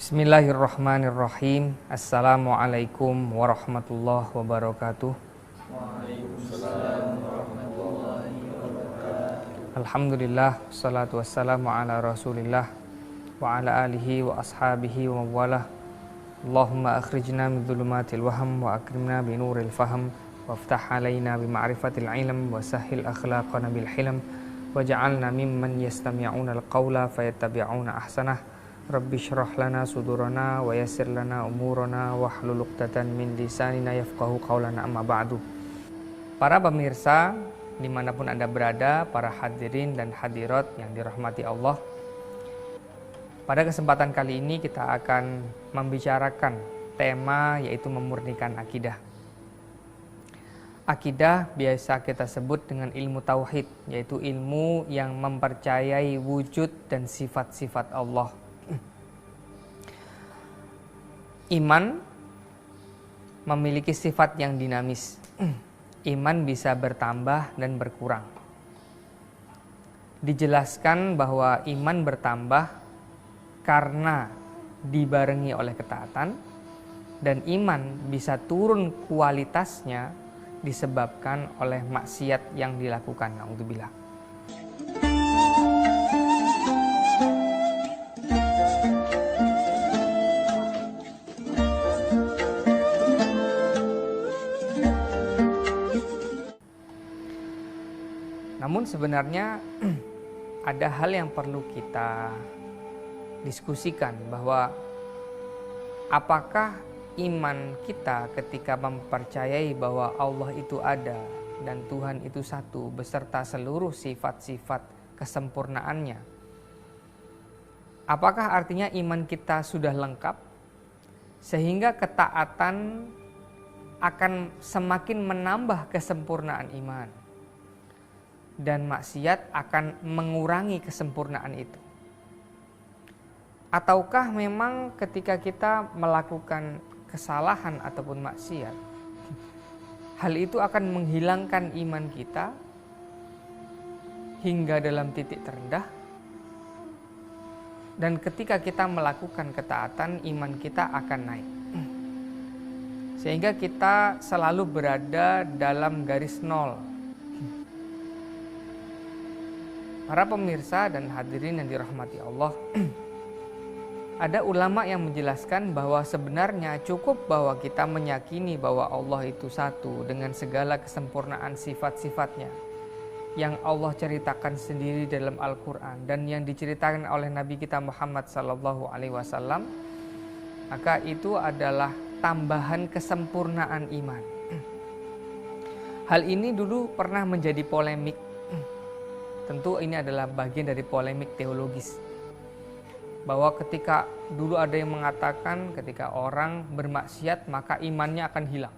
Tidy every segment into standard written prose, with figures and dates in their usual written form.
Bismillahirrahmanirrahim. Assalamualaikum warahmatullahi wabarakatuh. Waalaikumsalam warahmatullahi wabarakatuh. Alhamdulillah, salatu wassalamu ala rasulillah wa ala alihi wa ashabihi wa mawalah. Allahumma akhrijna min dhulumatil waham wa akrimna bi nuril faham waftah alaina bi ma'rifatil ilm wa sahhil akhlaqana bil hilm waj'alna mimman yastami'una al-qawla fayattabi'una ahsanah. Rabbi syrah lana sudurana wa yassir lana umurana wahlul 'uqdatam min lisanina yafqahu qawlana, amma ba'du. Para pemirsa dimanapun Anda berada, para hadirin dan hadirat yang dirahmati Allah, pada kesempatan kali ini kita akan membicarakan tema yaitu memurnikan akidah. Akidah biasa kita sebut dengan ilmu tauhid, yaitu ilmu yang mempercayai wujud dan sifat-sifat Allah. Iman memiliki sifat yang dinamis. Iman bisa bertambah dan berkurang. Dijelaskan bahwa iman bertambah karena dibarengi oleh ketaatan, dan iman bisa turun kualitasnya disebabkan oleh maksiat yang dilakukan. Na'udzubillah. Namun sebenarnya ada hal yang perlu kita diskusikan, bahwa apakah iman kita ketika mempercayai bahwa Allah itu ada dan Tuhan itu satu beserta seluruh sifat-sifat kesempurnaannya, apakah artinya iman kita sudah lengkap sehingga ketaatan akan semakin menambah kesempurnaan iman dan maksiat akan mengurangi kesempurnaan itu? Ataukah memang ketika kita melakukan kesalahan ataupun maksiat, hal itu akan menghilangkan iman kita hingga dalam titik terendah, dan ketika kita melakukan ketaatan, iman kita akan naik sehingga kita selalu berada dalam garis nol. Para pemirsa dan hadirin yang dirahmati Allah, ada ulama yang menjelaskan bahwa sebenarnya cukup bahwa kita meyakini bahwa Allah itu satu dengan segala kesempurnaan sifat-sifatnya yang Allah ceritakan sendiri dalam Al-Quran dan yang diceritakan oleh Nabi kita Muhammad SAW, maka itu adalah tambahan kesempurnaan iman. Hal ini dulu pernah menjadi polemik. Tentu ini adalah bagian dari polemik teologis, bahwa ketika dulu ada yang mengatakan ketika orang bermaksiat maka imannya akan hilang,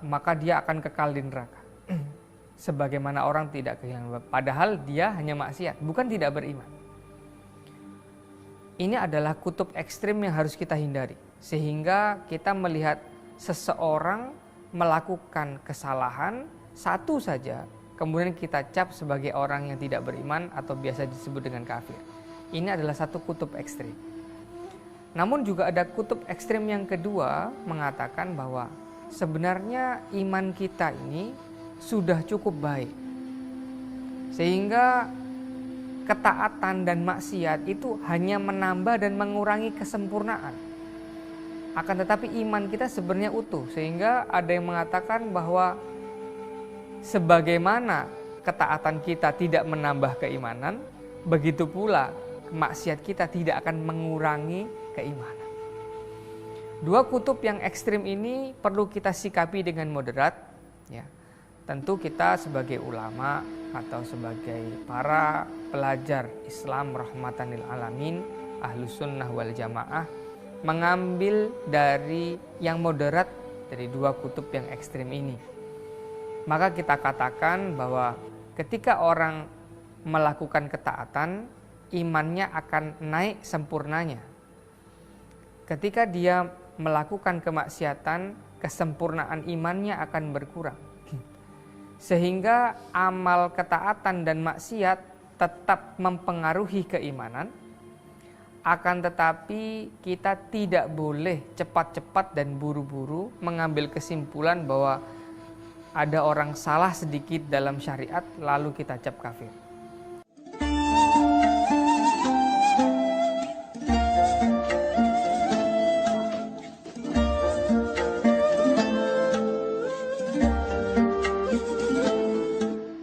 maka dia akan kekal di neraka sebagaimana orang tidak kehilangan, padahal dia hanya maksiat, bukan tidak beriman. Ini adalah kutub ekstrim yang harus kita hindari, sehingga kita melihat seseorang melakukan kesalahan satu saja kemudian kita cap sebagai orang yang tidak beriman atau biasa disebut dengan kafir. Ini adalah satu kutub ekstrim. Namun juga ada kutub ekstrim yang kedua, mengatakan bahwa sebenarnya iman kita ini sudah cukup baik, sehingga ketaatan dan maksiat itu hanya menambah dan mengurangi kesempurnaan. Akan tetapi iman kita sebenarnya utuh, sehingga ada yang mengatakan bahwa sebagaimana ketaatan kita tidak menambah keimanan, begitu pula maksiat kita tidak akan mengurangi keimanan. Dua kutub yang ekstrim ini perlu kita sikapi dengan moderat, ya. Tentu kita sebagai ulama atau sebagai para pelajar Islam rahmatan lil alamin, ahlus sunnah wal jamaah, mengambil dari yang moderat dari dua kutub yang ekstrim ini. Maka kita katakan bahwa ketika orang melakukan ketaatan, imannya akan naik sempurnanya. Ketika dia melakukan kemaksiatan, kesempurnaan imannya akan berkurang. Sehingga amal ketaatan dan maksiat tetap mempengaruhi keimanan, Akan tetapi kita tidak boleh cepat-cepat dan buru-buru mengambil kesimpulan bahwa ada orang salah sedikit dalam syariat lalu kita cap kafir.